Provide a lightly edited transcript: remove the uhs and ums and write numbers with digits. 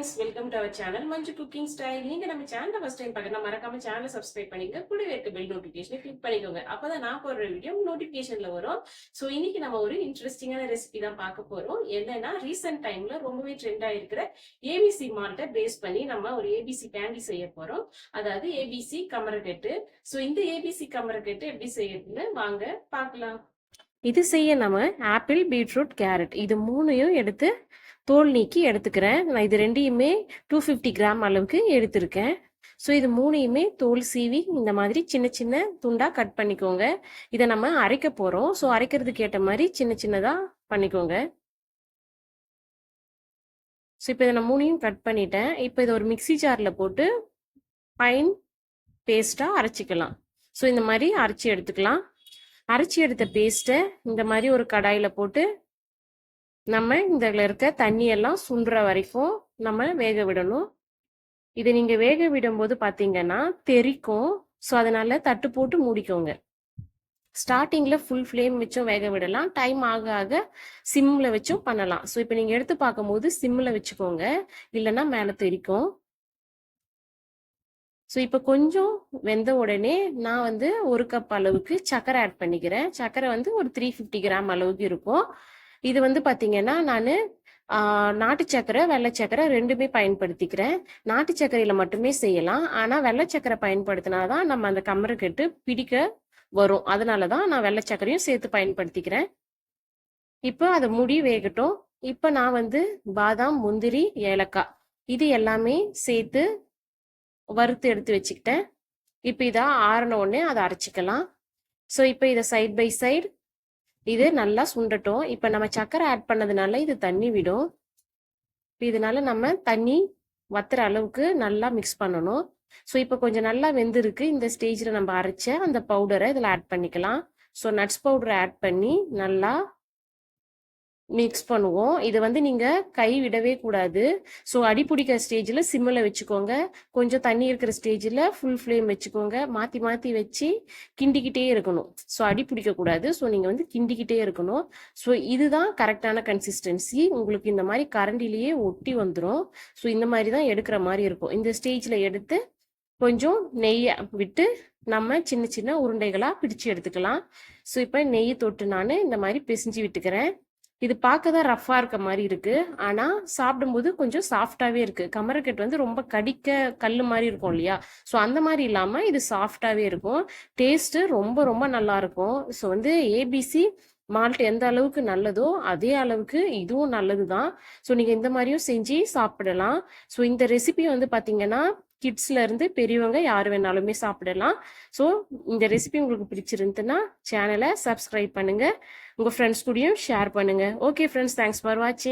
Friends, welcome to our channel Manju cooking style. நீங்க நம்ம சேனலை ஃபர்ஸ்ட் டைம் பார்க்கறதா மறக்காம சேனலை சப்ஸ்கிரைப் பண்ணிக்கங்க. கூடவே இருக்க பெல் நோட்டிஃபிகேஷனை கிளிக் பண்ணிக்கோங்க. அப்பதான் நான் போடுற வீடியோ நோட்டிஃபிகேஷன்ல வரும். ஸோ இன்னைக்கு நம்ம ஒரு இன்ட்ரெஸ்டிங்கான ரெசிபி தான் பார்க்க போறோம். என்னன்னா ரீசெண்ட் டைம்ல ரொம்பவே ட்ரெண்ட் ஆயிருக்கிற ஏபிசி மால்ட்டை பேஸ் பண்ணி நம்ம ஒரு ஏபிசி கேண்டி செய்ய போறோம். அதாவது ஏபிசி கமரக்கட்டு. ஸோ இந்த ஏபிசி கமரக்கட்டு எப்படி செய்யறதுன்னு வாங்க பார்க்கலாம். இது செய்ய நம்ம ஆப்பிள், பீட்ரூட், கேரட் இது மூணையும் எடுத்து தோல் நீக்கி எடுத்துக்கிறேன். நான் இது ரெண்டையுமே 250 கிராம் அளவுக்கு எடுத்திருக்கேன். ஸோ இது மூணையுமே தோல் சீவி இந்த மாதிரி சின்ன சின்ன துண்டா கட் பண்ணிக்கோங்க. இதை நம்ம அரைக்க போறோம். ஸோ அரைக்கிறதுக்கு ஏற்ற மாதிரி சின்ன சின்னதா பண்ணிக்கோங்க. ஸோ இப்போ இதை நான் மூணையும் கட் பண்ணிட்டேன். இப்போ இதை ஒரு மிக்சி ஜாரில் போட்டு ஃபைன் பேஸ்ட்டாக அரைச்சிக்கலாம். ஸோ இந்த மாதிரி அரைச்சி எடுத்துக்கலாம். அரைச்சி எடுத்த பேஸ்ட்டை இந்த மாதிரி ஒரு கடாயில் போட்டு நம்ம இதில் இருக்க தண்ணியெல்லாம் சுண்டுற வரைக்கும் நம்ம வேக விடணும். இதை நீங்கள் வேக விடும்போது பார்த்தீங்கன்னா தெறிக்கும். ஸோ அதனால தட்டு போட்டு மூடிக்கோங்க. ஸ்டார்டிங்கில் ஃபுல் ஃப்ளேம் வச்சும் வேக விடலாம். டைம் ஆக ஆக சிம்மில் வச்சும் பண்ணலாம். ஸோ இப்போ நீங்கள் எடுத்து பார்க்கும்போது சிம்மில் வச்சுக்கோங்க, இல்லைன்னா மேலே தெறிக்கும். ஸோ இப்போ கொஞ்சம் வெந்த உடனே நான் வந்து 1 கப் அளவுக்கு சர்க்கரை ஆட் பண்ணிக்கிறேன். சர்க்கரை வந்து ஒரு 350 கிராம் அளவுக்கு இருக்கும். இது வந்து பார்த்தீங்கன்னா நான் நாட்டு சர்க்கரை, வெள்ளை சர்க்கரை ரெண்டுமே பயன்படுத்திக்கிறேன். நாட்டு சர்க்கரையில் மட்டுமே செய்யலாம். ஆனால் வெள்ளை சர்க்கரை பயன்படுத்தினாதான் நம்ம அந்த கமரக்கட்டு பிடிக்க வரும். அதனால தான் நான் வெள்ளை சர்க்கரையும் சேர்த்து பயன்படுத்திக்கிறேன். இப்போ அதை மூடி வேகட்டும். இப்போ நான் வந்து பாதாம், முந்திரி, ஏலக்காய் இது எல்லாமே சேர்த்து வறுத்து எடுத்து வச்சுக்கிட்டேன். இப்போ இதை ஆறின உடனே அதை அரைச்சிக்கலாம். ஸோ இப்போ இதை சைட் பை சைடு இது நல்லா சுண்டட்டும். இப்போ நம்ம சர்க்கரை ஆட் பண்ணதுனால இது தண்ணி விடும். இதனால நம்ம தண்ணி வத்துற அளவுக்கு நல்லா மிக்ஸ் பண்ணணும். ஸோ இப்போ கொஞ்சம் நல்லா வெந்திருக்கு. இந்த ஸ்டேஜில் நம்ம அரைச்ச அந்த பவுடரை இதில் ஆட் பண்ணிக்கலாம். ஸோ நட்ஸ் பவுடரை ஆட் பண்ணி நல்லா மிக்ஸ் பண்ணுவோம். இது வந்து நீங்கள் கை விடவே கூடாது. ஸோ அடி பிடிக்கிற ஸ்டேஜில் சிம்மில் வச்சுக்கோங்க. கொஞ்சம் தண்ணி இருக்கிற ஸ்டேஜில் ஃபுல் ஃப்ளேம் வச்சுக்கோங்க. மாற்றி மாற்றி வச்சு கிண்டிக்கிட்டே இருக்கணும். ஸோ அடி பிடிக்கக்கூடாது. ஸோ நீங்கள் வந்து கிண்டிக்கிட்டே இருக்கணும். ஸோ இதுதான் கரெக்டான கன்சிஸ்டன்சி. உங்களுக்கு இந்த மாதிரி கரண்டிலேயே ஒட்டி வந்துடும். ஸோ இந்த மாதிரி தான் எடுக்கிற மாதிரி இருக்கும். இந்த ஸ்டேஜில் எடுத்து கொஞ்சம் நெய்யை விட்டு நம்ம சின்ன சின்ன உருண்டைகளாக பிடிச்சு எடுத்துக்கலாம். ஸோ இப்போ நெய் தொட்டு நான் இந்த மாதிரி பிசைஞ்சு விட்டுக்கிறேன். இது பார்க்க தான் ரஃப்பாக இருக்க மாதிரி இருக்கு, ஆனால் சாப்பிடும்போது கொஞ்சம் சாஃப்டாகவே இருக்கு. கமரக்கட்டு வந்து ரொம்ப கடிக்க கல் மாதிரி இருக்கும் இல்லையா? ஸோ அந்த மாதிரி இல்லாமல் இது சாஃப்டாகவே இருக்கும். டேஸ்ட்டு ரொம்ப ரொம்ப நல்லா இருக்கும். ஸோ வந்து ஏபிசி மால்ட் எந்த அளவுக்கு நல்லதோ அதே அளவுக்கு இதுவும் நல்லது தான். ஸோ நீங்கள் இந்த மாதிரியும் செஞ்சு சாப்பிடலாம். ஸோ இந்த ரெசிபி வந்து பார்த்தீங்கன்னா கிட்ஸ்ல இருந்து பெரியவங்க யார் வேணாலுமே சாப்பிடலாம். ஸோ இந்த ரெசிபி உங்களுக்கு பிடிச்சிருந்துன்னா சேனலை சப்ஸ்கிரைப் பண்ணுங்க, உங்க ஃப்ரெண்ட்ஸ் கூடயும் ஷேர் பண்ணுங்க. ஓகே ஃப்ரெண்ட்ஸ், தேங்க்ஸ் ஃபார் வாட்சிங்.